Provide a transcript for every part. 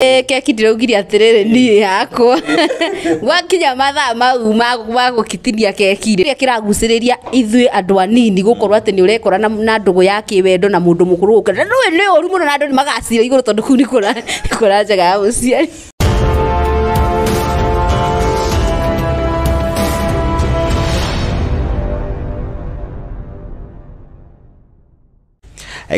Keki ndĩraugire atĩrĩrĩ niĩ yakwa gwakinya mathaa mau ma gũkitinia keki rĩrĩa kĩragucĩrĩria ithuĩ andũ anini gũkorwo atĩ nĩ ũrekora na ndũgũ ya kĩwendo na mũndũ mũkũrũ gũkĩra nĩ ũru mũno na andũ nĩ magacira igũrũ tondũ kũu nĩ kũra njega ya mũciari.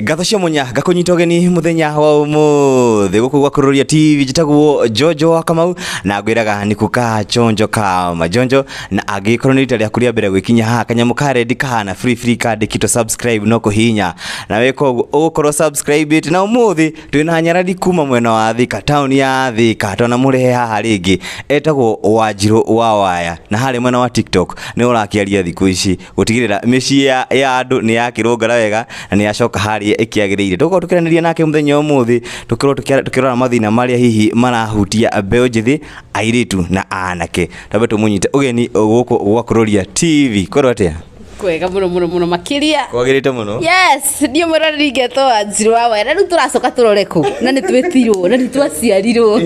Gatho cia munya gakunyita ũgeni muthenya wa umuthi guku gwa Kuroria TV jitagwo Jojo wa Kamau na ngwiraga ni kuka chonjo kama Jonjo na agikorwo ni rita rĩa kuria mbere gwikinya ha kanyamu ka red kahana free card kito subscribe no kuhinya na weko ugukorwo subscribe it na umuthi twina nyarari kuma mwena wa Thika town ya Thika tona murehe haha ringi etagwo Wanjiru wa waya na hari mwena wa TikTok ni urakiaria thiku ici gutigirira mĩciĩ ya andu ni yakirongara wega na ni yacoka ikiagiriire tuko tukiranĩria nake muthenya umuthi tukirora mathina maria hihi marahutia mbeo njithi airitu na anake tabe tumunyite ugeni guku gwa Kuroria TV korwo atia kwega muno makiria kwagirite muno yes ndio murari ngeto Wanjiru wa waya rĩu turacoka turore ku na nĩ twĩtirwo na nĩ twaciarirwo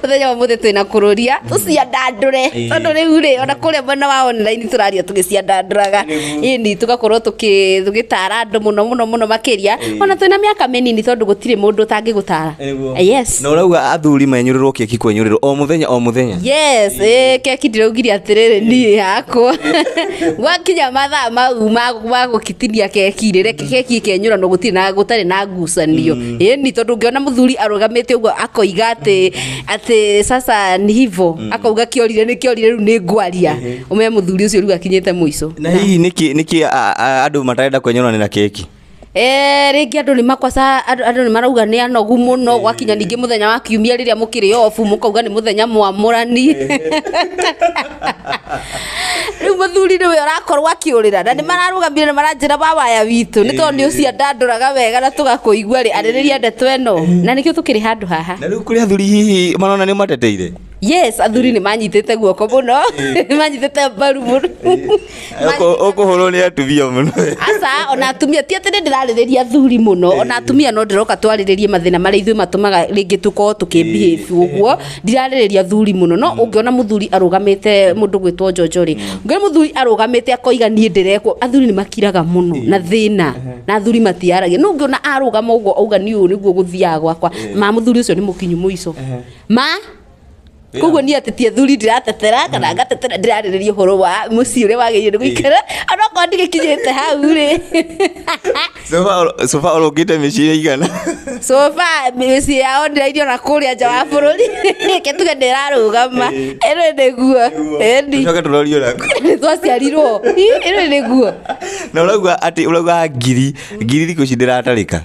muthenya wa muthe twina Kuroria tuciandandure tondu rĩu rĩ ona kũrĩa mwena wa online turaria tugĩciandanduraga ini tugakorwo tugitara andũ muno makiria ona twina mĩaka mĩnini tondu gũtirĩ mũndũ ũtangĩgũtara yes no urauga athuri menyũrĩrwo keki kwenyũrĩrwo o muthenya yes keki ndĩraugire atĩrĩrĩ niĩ yakwa gwakinya mathaa mau ma gũkitinia keki rĩrĩa keki kenyũra no gũtarĩ na ngucanio ni tondu ngiona muthuri arugamite uguo akoiga ati sasa ni hivyo akauga kĩorire rĩu nĩ ngwaria ume muthuri ũcio rĩu akinyĩte mũico na hihi niki andũ matarenda kwenyũranĩra keki ringi andu ni makwaca andu ni marauga ni anogu muno gwakinya ningi muthenya wa kiumia riria mukiri off mukauga ni muthenya mwamurani riu muthuri ni we urakorwo akiurira na ni mararugamire na maranjira bawaya witu ni tondu ucio ndanduraga wega na tugakuigua ri arĩrĩria ndeto eno na nikio tukiri handu haha na riu kuri athuri hihi manona ni mateteire yes athuri ni manyitite guoko muno manyitite mbaru muno ukuhurwo ni atumia muno asa ona atumia ti ati ndirarĩrĩria athuri muno ona atumia no ndiroka twarĩrĩrie mathina marĩa ithuĩ matumaga ringi tuko tukibehave uguo ndirarĩrĩria athuri muno no ungiona muthuri arugamite mundu gwitwo Jojo ri ungiona muthuri arugamite akoiga niĩ ndirekwo athuri ni makiraga muno na thina na athuri matiaragia no ungiona arugama uguo auga ni ũũ nĩguo gũthiaga gwakwa ma muthuri ũcio ni mũkinyu mũico ma koguo ni atetie thuri ndiratetera kana ngatetera ndirarĩrĩria ũhoro wa mũciĩ ũrĩa wagĩrĩire gũikara anokorwo ndigĩkinyĩte hau rĩ sofa ũrũngĩte mĩciĩ igana sofa mĩciĩ yao ndĩrairio na kũrĩa nja wa bũrũri ketuge ndĩrarũgama ĩno nĩguo ĩni coke tũrorio nako twaciarirwo ĩno nĩguo na ũrauga ngiri thikũ ici ndĩratarĩka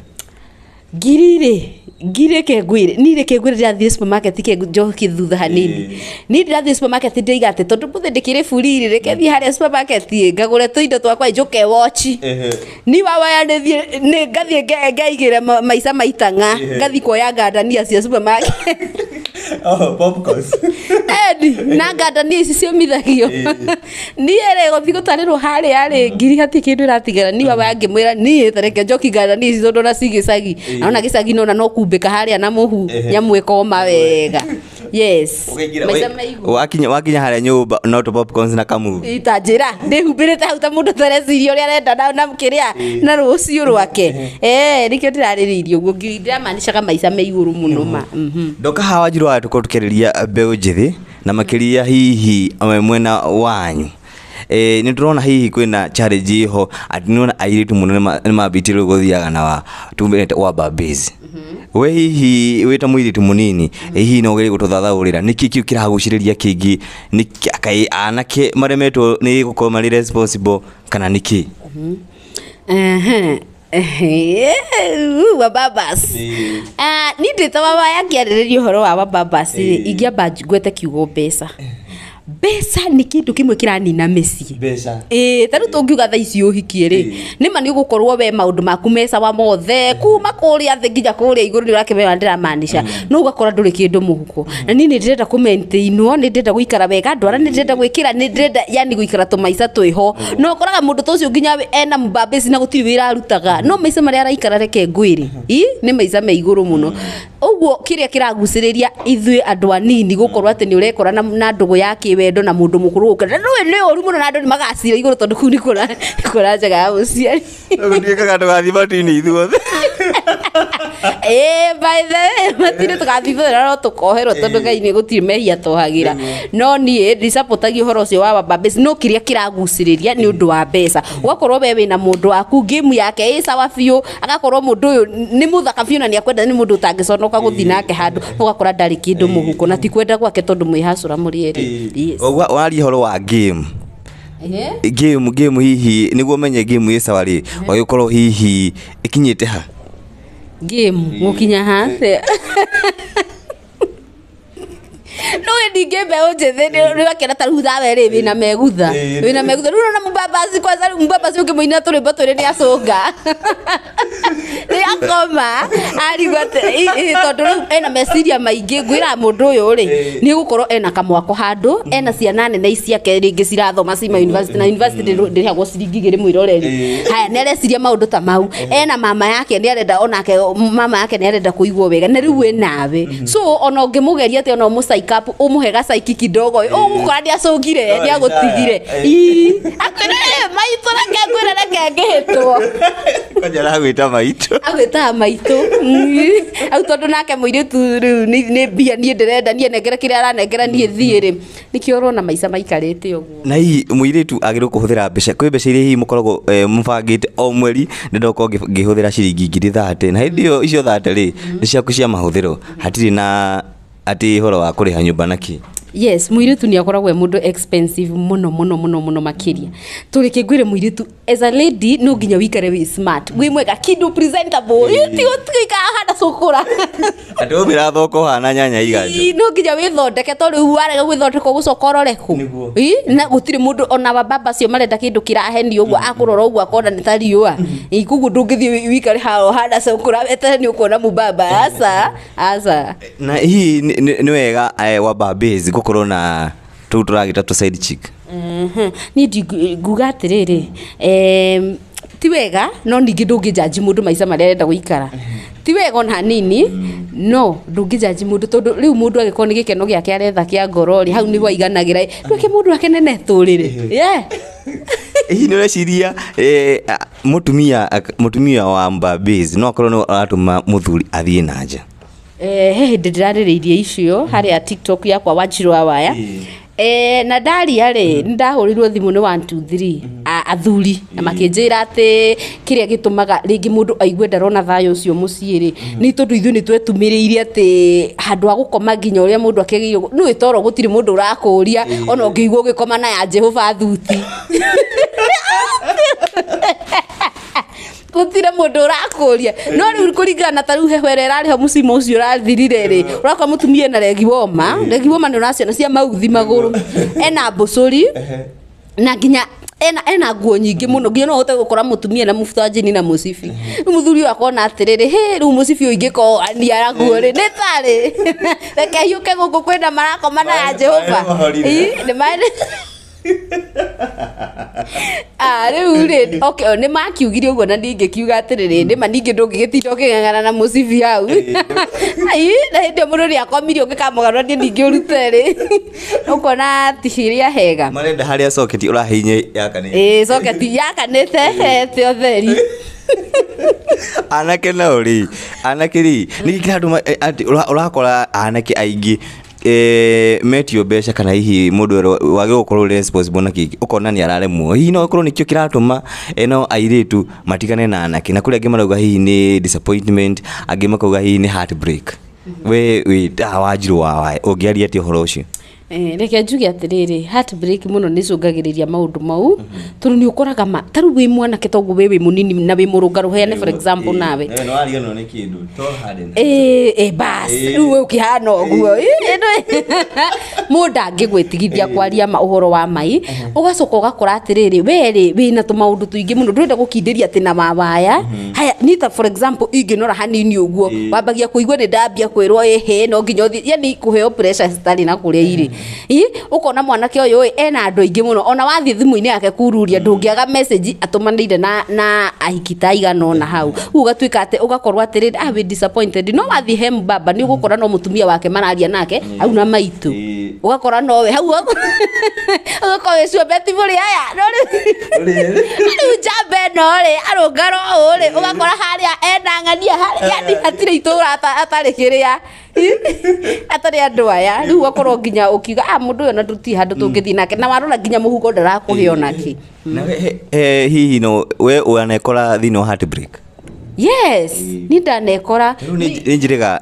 ngiri kengwire ni reke ngwire ndathie supermarket ke njoki thutha hanini ni ndathie supermarket ndeiga ati tondu muthe ndikire furiri reke thie haria supermarket ngagure tuindo twakwa njuke watch ni wawaya ni ngathie ngaigira maica maitanga ngathi kuoya ngandania cia supermarket popcorns na ngandania ici ciomithagio ni ere gothi gutarirwo haria ari ngiri hati kindu iratigara ni wawaya ngimwira ni tareke njoki ngandania ici tondu na cigicagi naona gicagi no kumbika haria na muhu nyamwe koma wega yes wakinya haria nyumba no to popcorns na kamu itanjira ndihumbirite hau ta mundu tereciria uria arenda na mukiria na rucio rwake nikio ndirarĩrĩirio guo ndiramanishaga maica me iguru muno ma ndoka hawa Wanjiru wa tukotukereria mbeu njithi na makiria hihi mwena wanyu ni turona hihi kwina challenge ho ati nona airitu muno ni mabitirwo guthiaga na wa tumbete wa babes we hihi wita muiritu munini hihi no gere gututhathaurira niki kiu kiraguciriria kingi niki akai anake maremetwo ni gukorwo mari responsible kana niki wa babas ni ndita baba yakiarĩrĩria ũhoro wa babas ingiamba ngwete kiugo mbeca mbeca nĩ kĩndũ kĩmwe kĩranina mĩciĩ Mbeca. tarĩu tũngiuga thaa ici ũhikie rĩ nĩma nĩ ũgũkorwo we maũndũ maku mecawa mothe kuma kũrĩa thĩ nginya kũrĩa igũrũ nĩ ũrakĩmenya ndĩramaanisha no ũgakora ndũrĩ kĩndũ mũhuko na niĩ nĩ ndĩrenda kũ-maintainwo nĩ ndĩrenda gũikara wega ndwara nĩ ndĩrenda gwĩkĩra nĩ ndĩrenda yani gũikara tũmaica twĩho no ũkoraga mũndũ ta ũcio nginya ena mbambĩci na gũtirĩ wĩra arutaga no maica marĩa araikara reke ngwĩre nĩ maica me igũrũ mũno ũguo kĩrĩa kĩragucĩrĩria ithuĩ andũ anini gũkorwo atĩ nĩ ũrekora na ndũgũ ya kĩwendo na mũndũ mũkũrũ gũkĩra nĩ ũru mũno na andũ nĩ magacira igũrũ tondũ kũu nĩ kũra njega ya mũciari Gũtuĩkaga ndũgathiĩ matu-inĩ ithuothe by the way matirĩ tũgathithũra no tũkoherwo tondũ Ngai nĩ gũtirĩ mehia tohagĩra no niĩ ndicapotagio ũhoro ũcio wa mbambĩci no kĩrĩa kĩragucĩrĩria nĩ ũndũ wa mbeca ũgakorwo we wĩna mũndũ waku game yake ĩ sawa biũ agakorwo mũndũ ũyũ nĩ mũthaka biũ na nĩ akwenda nĩ mũndũ ũtangĩconoka gũthiĩ nake handũ ũgakora ndarĩ kĩndũ mũhuko na ti kwenda gwake tondũ mwĩhacũra mũrĩ erĩ waria ũhoro wa game game hihi nĩguo menye game ĩ sawa rĩ wagĩkorwo hihi ĩkinyĩte ha game gũkinya ha no ndinge mbeũ njĩthĩ nĩ wakĩra ta rutha we wĩna megutha rĩu na mũmbambaci kwanza mũmbambaci ũkĩmũina tũrĩmbo twĩrĩ nĩ acũnga nĩ akoma arigwo tondũ rĩu ena meciria maingĩ ngwĩra mũndũ ũyũ rĩ nĩ gũkorwo ena kamwako handũ ena ciana nene iciake rĩngĩ cirathoma cima university na university ndĩrĩhagwo ciringi 2 mwĩroreri haya nĩ areciria maũndũ ta mau ena mama yake nĩ arenda onake mama yake nĩ arenda kũigwo wega na rĩu nawe so ona ũngĩmũgeria atĩ ona mũcaika umuhe gacaiki kidogo ũgũkora nĩ acũngire nĩ agũtigire akwĩra maitũ reke ngwĩre reke ngĩhĩtwo kwanja aragwĩta maitũ agwĩtaga maitũ au tondũ nake mũirĩtu rĩu nĩ mbia niĩ ndĩrenda niĩ nengere kĩrĩa aranengera niĩ thiĩ rĩ nĩkĩo ũrona maica maikarĩte ũguo na hihi mũirĩtu agĩrĩirwo kũhũthĩra mbeca kwĩ mbeca iria hihi mũkoragwo mũbangĩte o mweri nĩenda gũkorwo ngĩhũthĩra ciringi ngiri 30 na hĩndĩ ĩyo icio 30 rĩ nĩ ciaku cia mahũthĩro hatirĩ na atĩ horo wa kũrĩha nyũmba naki yes mũirĩtu nĩ akoragwo mũndũ expensive mũno makĩria tũreke ngwĩre mũirĩtu as a lady no nginya wikare wĩ smart wĩ mwega kĩndũ presentable yuti ũtuika hada cukura atĩ ũmĩra thoko hana nyanya iganjo no nginya wĩthondeke tondũ rĩu warega gwĩthondeka ũgũcoka ũroreku na gũtirĩ mũndũ ona baba cio marenda kĩndũ kĩraheni ũguo akũrora ũguo akona nĩ ta riũa ikugu ndũngĩthiĩ wikare hada cukura wetere nĩ ũkuona mũbaba aca na hihi nĩ wega wa babes gũkorwo na tũu tũragĩta tũ side chick niĩ nguga atĩrĩrĩ ti wega no ningĩ ndũngĩjanji mũndũ maica marĩa arenda gũikara ti wega ona hanini no ndũngĩjanji mũndũ tondũ rĩu mũndũ agĩkorwo nĩ gĩkeno gĩake aretha kĩa ngorori hau nĩ waiganagĩra reke mũndũ akenene tũrĩre hihi nĩ ũreciria mũtumia wa mbambĩzi no akorwo nĩ aratũma mũthuri athiĩ na nja he hĩndĩ ndĩrarĩrĩirie icio harĩa TikTok yakwa Wanjiru wa Waya na ndaria rĩ ndahũrirwo thimũ nĩ 123 athuri na makĩnjĩra atĩ kĩrĩa gĩtũmaga rĩngĩ mũndũ aigue ndarona thayũ ũcio mũciĩ rĩ nĩ tondũ ithuĩ nĩ twetumĩrĩirie atĩ handũ ha gũkoma nginya ũrĩa mũndũ akĩgĩirwo nĩ wĩtoro gũtirĩ mũndũ ũrakũria ona ũngĩigua ũgĩkoma na ya Jehova thuti gũtirĩ mũndũ ũrakũria no rĩu kũringana ta rĩu heho ĩrĩa ĩrarĩho mũcimo ũcio ũrathirire rĩ ũrakora mũtumia na Regi Woma nĩ ũraciona cia mauthi magũrũ ena mbũcũri na nginya ena nguo nyingĩ mũno nginya no ũhote gũkora mũtumia na mũbutanjini na mũcibi mũthuri akona atĩrĩrĩ rĩu mũcibi ũingĩkoania ya nguo rĩ nĩ tarĩ reke hiũke gũkũ kwenda marakoma na ya Jehova rĩu rĩ okay nĩ makiugire ũguo na ndingĩkiuga atĩrĩrĩ nĩ ma ningĩ ndũngĩgĩtinda ũkĩng'ang'ana na mũcibi hau na hĩndĩ mũndũ nĩ akomirio ũngĩkamũgarũrania ningĩ ũrute rĩ ũkona ticiria hega marenda harĩa socket ũrahiinye yakanĩte socket yakanĩte hete ũtheri anake na ũrĩ anake rĩ nĩ kĩratũma ũrakora anake aingĩ metio mbeca kana hihi mũndũ wagĩrĩirwo gũkorwo responsible na kĩngĩ ũkona nĩ araremwo hihi no gũkorwo nĩkĩo kĩratũma eno airĩtu matigane na anake na kũrĩa angĩ marauga hihi nĩ disappointment angĩ makauga hihi nĩ heartbreak we Wanjiru wa Waya ũngĩaria atĩ ũhoro ũcio reke njuge atĩrĩrĩ heartbreak mũno nĩ cũngagĩrĩria maũndũ mau tondũ nĩ ũkoraga ta rĩu wĩ mwanake toguo wĩ mũnini na wĩ mũrũngarũ heane for example nawe bas rĩu ũkĩhana ũguo Mũnda angĩgwĩtigithia kwaria ũhoro wa mai ũgacoka ũgakora atĩrĩrĩ we wĩna tũmaũndũ tũingĩ mũno ndũrenda gũkindĩria atĩ na mawaya haya nita for example ingĩnora hanini ũguo wambagia kũigua nĩ ndambia kwĩrwo ĩhĩ no nginya ũthiĩ yani kũheo pressure citarĩ na kũrĩa irĩ ũkona mwanake ũyũ ena andũ aingĩ mũno ona wathiĩ thimũ-inĩ yake kururia ndũngĩaga message atũmanĩire na ahiki ta igana ũna hau ũgatuĩka atĩ ũgakorwo atĩrĩrĩ we disappointed no wathiĩ he mbaba nĩ ũgũkora no mũtumia wake mararia nake au na maitũ ũgakora nowe hau ũgakorwo wĩcumbeti mũrĩ aya rĩu njamba ĩno rĩ arũngaro ũũ rĩ ũgakora harĩa ena ng'ania yani hatirĩ itũra atarĩ kĩrĩa atarĩ andũ aya rĩu ũgakorwo nginya ũkiuga mũndũ ũyũ ona tũtirĩ handũ tũngĩthiĩ nake na warora nginya mũhuko ndarakũhe onakĩ hihi no we wanekora thĩinĩ wa heartbreak yes ni ndanekora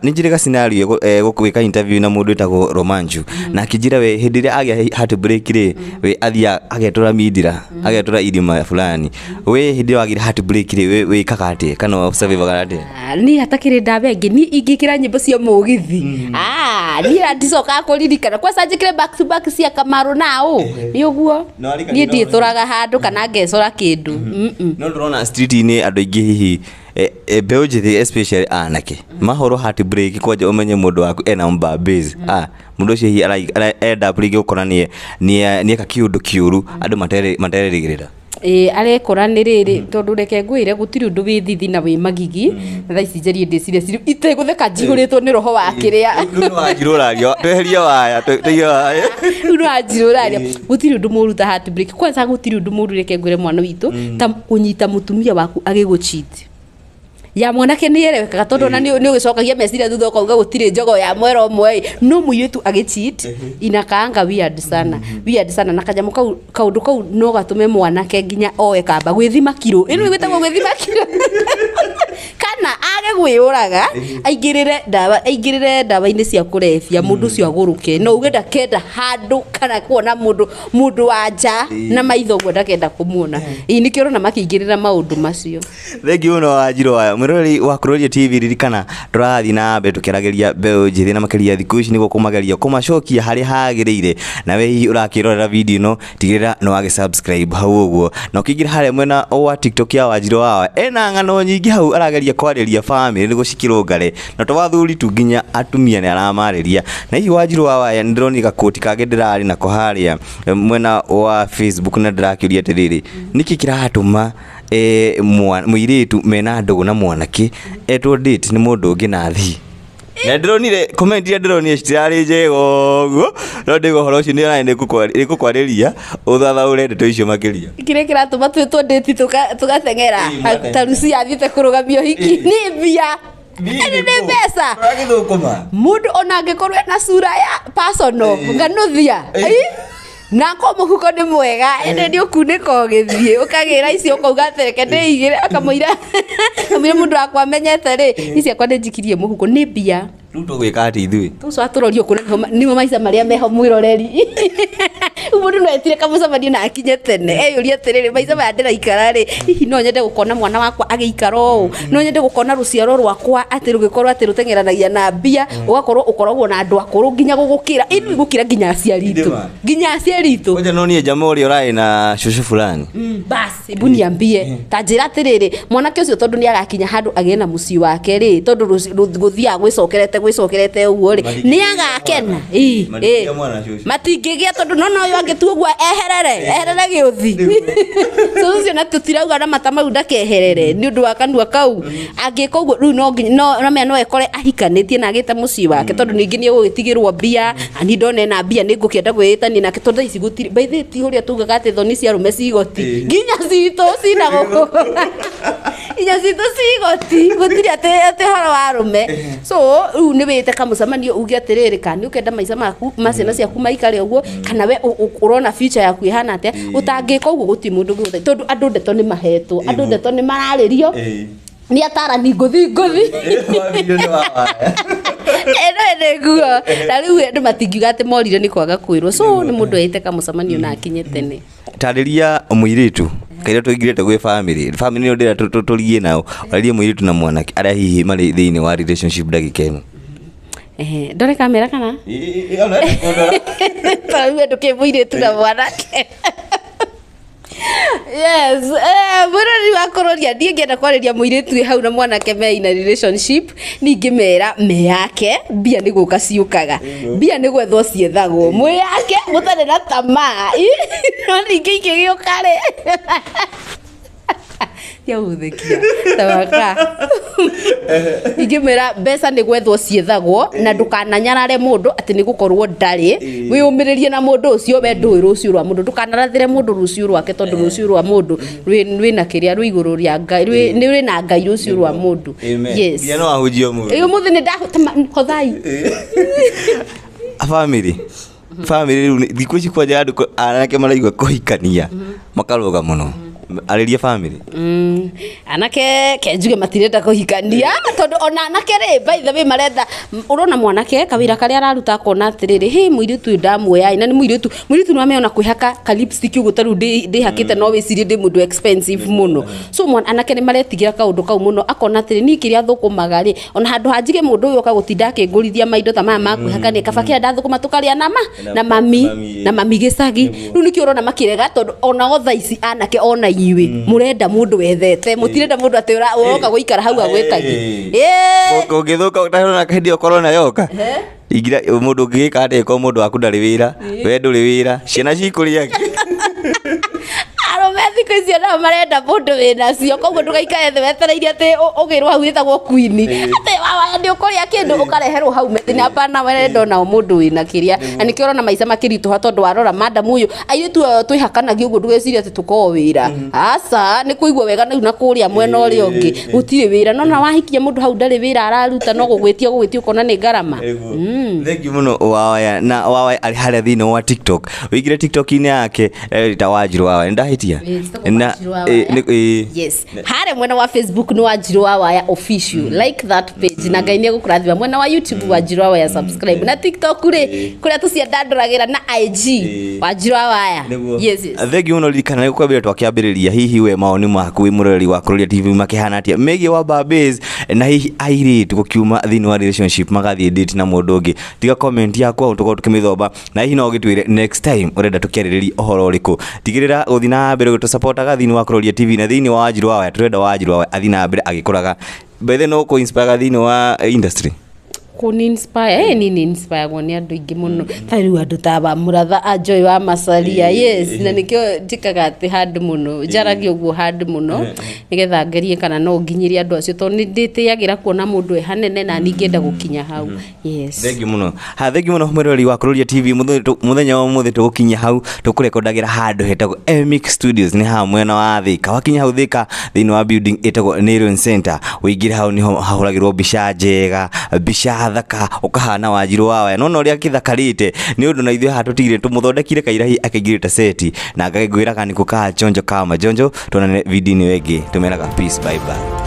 ninjirega scenario gũkwĩka interview na mũndũ wĩtagwo Romanju na akĩnjĩra we hĩndĩ ĩrĩa agĩa heartbreak rĩ we athia agetũra mindira agetũra irima fulani we hĩndĩ ĩrĩa wagĩra heartbreak rĩ wĩkaga atĩa kana survive atĩa ni hatakĩrĩ ndawa ĩngĩ ni ingĩkĩra nyĩmbo cia mũgithi ni ndicoka kũririkana kwanza njĩkĩre back to back cia Kamaru nao nĩ ũguo niĩ ndiĩtũraga handũ kana ngecora kĩndũ no ndĩrona street-inĩ andũ aingĩ hihi mbeũ njĩthĩ especially anake mahoro heartbreak kwanja ũmenye mũndũ waku ena mbabase mũndũ ũcio hihi enda rĩngĩ gũkora nĩeka kĩũndũ kĩũru andũ matererĩgĩrĩra arekora nĩ rĩrĩ tondũ reke ngwĩre gũtirĩ ũndũ wĩ thithi na wĩ magigi na thaa ici njarie ndĩciria itegũtheka njihũrĩtwo nĩ roho wa kĩrĩa wanjirũrario tweherie waya rĩu nĩ wanjirũraria gũtirĩ ũndũ mũru ta heartbreak kwanza gũtirĩ ũndũ mũru reke ngwĩre mwana witũ ta kũnyita mũtumia waku agĩgũcheat ya mwanake nĩ yerekaga tondũ na nĩ ũgĩcokagia meciria thutha ũkauga gũtirĩ njogo ya mwera ũmwe no mũirĩtu agĩcheat inakaanga weird sana na kanyamũ kaũndũ kau no gatũme mwanake nginya oe kamba gwĩthima kiro ĩno ĩgwĩtagwo gwĩthima kiro kana age gwĩũraga aingĩrĩre ndawa-inĩ cia kũrebia mũndũ ũcio agũrũke no uge ndakenda handũ kana kuona mũndũ wa nja na maitho ũguo ndakenda kũmuona nĩkĩo ũrona makĩingĩrĩra maũndũ macio thengiũ mũno Wanjirũ waya mũrori wa Kuroria TV ririkana tũrathiĩ na mbere tũkĩaragĩria mbeũ njĩthĩ na makĩria thikũ ici nĩguo kũmageria kũmacokia harĩa hagĩrĩire na we hihi ũrakĩrorera video ĩno tigĩrĩra nĩ wagĩ-subscribe hau ũguo na ũkĩingĩra harĩa mwena wa TikTok ya Wanjirũ waya ena ng'ano nyingĩ hau arageria kwarĩria family nĩguo cikĩrũngare na twathuri tu nginya atumia nĩ aramarĩria na hihi Wanjirũ waya nĩ ndĩroni gakũti kangĩ ndĩrarĩ nako harĩa mwena wa Facebook na ndĩrakĩũria atĩrĩrĩ nĩkĩ kĩratũma mũirĩtu mena ndũgũ na mwanake etwo date nĩ mũndũ ũngĩ na thi na ndĩronire comment ya ndĩronire citirarĩ njega ũguo no ndĩgo ũhoro ũcio nĩ gũkwarĩria ũthathaũre ndeto icio makĩria kĩrĩa kĩratũma twĩtwo date tũgateng'era ta Lucy athiĩte kũrũgamia ũhiki nĩ mbia nĩ mbeca mũndũ ona angĩkorwo ena sura ya personal nganuthia na ko mũhuko nĩ mwega ende nĩ ũkunĩka ũgĩthiĩ ũkagĩra icio ũkauga tereke ndĩigĩre akamũira mũndũ wakwa amenyete rĩ ici akwa ndĩnjikirie mũhuko nĩ mbia rĩu tũgwĩka atĩ ithuĩ tũco atũrorio kũrĩa nĩmo maica marĩa meho mwĩroreri mũndũ no etire kamũcemanio na akinye tene eyũria atĩrĩrĩ maica maya ndĩraikara rĩ hihi no nyende gũkona mwana wakwa agĩikara ũũ no nyende gũkona rũciaro rwakwa atĩ rũgĩkorwo atĩ rũteng'eranagia na mbia ũgakorwo ũkoragwo na andũ akũrũ nginya gũgũkĩra ĩni gũkĩra nginya aciari itũ kwanja no niĩ jamaa ũrĩa ũrarĩ na cũcũ fulani basi ebu niambie ta njĩra atĩrĩrĩ mwanake ũcio tondũ nĩ agakinya handũ agĩe na mũciĩ wake rĩ tondũ gũthiaga gwĩcokerete ũguo rĩ nĩ agakena matingĩgĩa tondũ no ũyũ angĩtua ũguo eherere gĩũthi ũcio na tũtirauga na mata mau ndakeherere nĩ ũndũ wa kanua kau angĩka ũguo rĩu no ekore ahikanĩtie na agĩte mũciĩ wake tondũ ningĩ nĩ ũgũgĩtigĩrwo mbia ani ndona na mbia nĩ ngũkĩenda gwĩtania nake tondũ ici gũtirĩ baithĩ ti ũrĩa tugaga atĩ thoni cia arũme cigoti nginya citũ cina gũkũ inya citũ cigoti gũtirĩ atĩ horo wa arũme so rĩu nĩ wĩte kamũcemanio uge atĩrĩrĩ kana nĩ ũkenda maica maku ciana ciaku maikare ũguo kana we ũrona future yaku ĩhana atĩa ũtangĩka ũguo gũtirĩ mũndũ ũngĩ tondũ andũ ndeto nĩ mahetwo andũ ndeto nĩ mararĩrio nĩ atarani ngũthi eno guo na rĩu andũ matingiuga atĩ morire nĩ kwaga kwĩrwo so nĩ mũndũ ete kamũcemanio na akinye tene tarĩria mũirĩtu kaira tũingĩrĩte gwĩ family nĩ ndĩra tũrigie nao warĩrie mũirĩtu na mwanake arĩa hihi marĩ thĩinĩ wa relationship ndagĩka ĩno Ndore kamera kana tawe ndukimuire tu na mwanake. Yes, murori wa kuroria ndie ngenda kwariria muiritu hau na mwanake me in a relationship ningimera me yake mbia ni guka ciukaga mbia ni gwethwo ciethagwo mwe yake mutane na tamaa no ningi ikigiukare ya uthikia tawaka ingimera mbeca ni gwethwo ciethagwo na ndukananyarare mundu ati ni gukorwo ndari wiyumiririe na mundu ucio we ndui rucio rwa mundu ndukanarathire mundu rucio rwake tondu rucio rwa mundu rwi na kiria rwi iguru ria ngai rwi na ngai rucio rwa mundu. Yes, ya no ahujio mu iyo muthi ni ndahothai family thikũ ici kwanja andu anake maraigua kuhikania makaroga muno ariria family anake kenjuge matirenda kuhikania tondu ona anake ri by the way marenda urona mwanake kawira karia araruta kona atiriri he muiritu ndamuoya ina ni muiritu no ameona kwihaka ka lipstick ugu taru ndi hakite no wicirie ndi mundu expensive muno so mwana anake ni maretigira kaundu kau muno akona atiri ni kiria thukumaga ri ona handu hanjige mundu uyu okagutinda akingurithia maindo ta maya makwihakania kabaki ndathukuma tukaria na mami gicagi riu nikio urona makirega tondu ona otha ici anake ona iwe murenda mundu wethete mutirenda mundu ati uroka guikara hau agwetagi kungithuka utahona kahindio corona yoka igira mundu ngika ndeko mundu waku ndari wira we nduri wira ciana cikuria thikũ icio nao marenda mũndũ wĩna cio koguo ndũgaikare thĩ wetereire atĩ ũgĩrwo hau wĩtagwo queen atĩ wawaya nĩ ũkũrĩa kĩndũ ũkareherwo hau methĩ hapana werenda onao mũndũ wĩna kĩrĩa na nĩkĩo ũrona maica makĩritũha tondũ warora madam ũyũ airĩtu ao twĩhakanagia ũguo ndũgecirie atĩ tũkorwo wĩra aca nĩ kũigua wega na kũrĩa mwena ũrĩa ũngĩ gũtirĩ wĩra no na wahikia mũndũ hau ndarĩ wĩra araruta no gũgwĩtia ũkona nĩ ngarama. Thank you muno Wawaya na Wawaya arĩ harĩa thĩinĩ wa TikTok wĩigire TikTok-inĩ yake ta Wanjiru Wawaya ndahitia na yes hare mwena wa Facebook ni Wanjiru Wawaya official like that page na Ngai nĩ gũkũrathima mwena wa YouTube Wanjiru Wawaya subscribe na TikTok kuria tuciandandũragĩra na IG Wanjiru Wawaya. Yes thank you muno likana nĩ kwambĩrĩria twakĩambĩrĩria hihi we maoni maku wĩ mũrori wa Kuroria TV makĩhana atĩa megie wa Babes na hihi airĩtu gũkiuma thĩinĩ wa relationship magathiĩ date na mũndũ ũngĩ tiga comment yakwa tukorwo tukĩmĩthomba na hihi no ũgĩtwĩre next time ũrenda tũkĩarĩrĩrie ũhoro ũrĩkũ tigĩrĩra gũthiĩ na mbere gũtũsupportaga thĩinĩ wa Kuroria TV na thĩinĩ wa Wanjiru Wawaya tũrenda Wanjiru Wawaya athiĩ na mbere agĩkũraga bethe no kũ inspire thĩinĩ wa industry kuni inspire ni inspire gwa andu ingi muno tari andu ta ba muratha Ajoy wa Masaria. Yes na nikio njikaga ati handu muno njaragia uguo handu muno nigetha ngerie kana no nginyiria andu acio to ni nditiagira kuona mundu hanene na ningenda gukinya hau. Yes thank you muno thank you muno mwirori wa Kuroria TV muthenya wa muthi tugukinya hau tukurekondagira handu hetagwo MX Studios ni ha mwena wa Thika wakinya hau Thika thini wa building etagwo Nairon Center uingire hau niho hahuragirwo mbica njega mbica thaka ukahana Wanjiru Wawaya no uria kithakarite ni undu na ithuĩ hatutigire tumuthondekire kairahi akaigirite seti na ngagwiraga ni kukaa chonjo kama jonjo tuonane video-inĩ wengi tumeraga peace bye bye.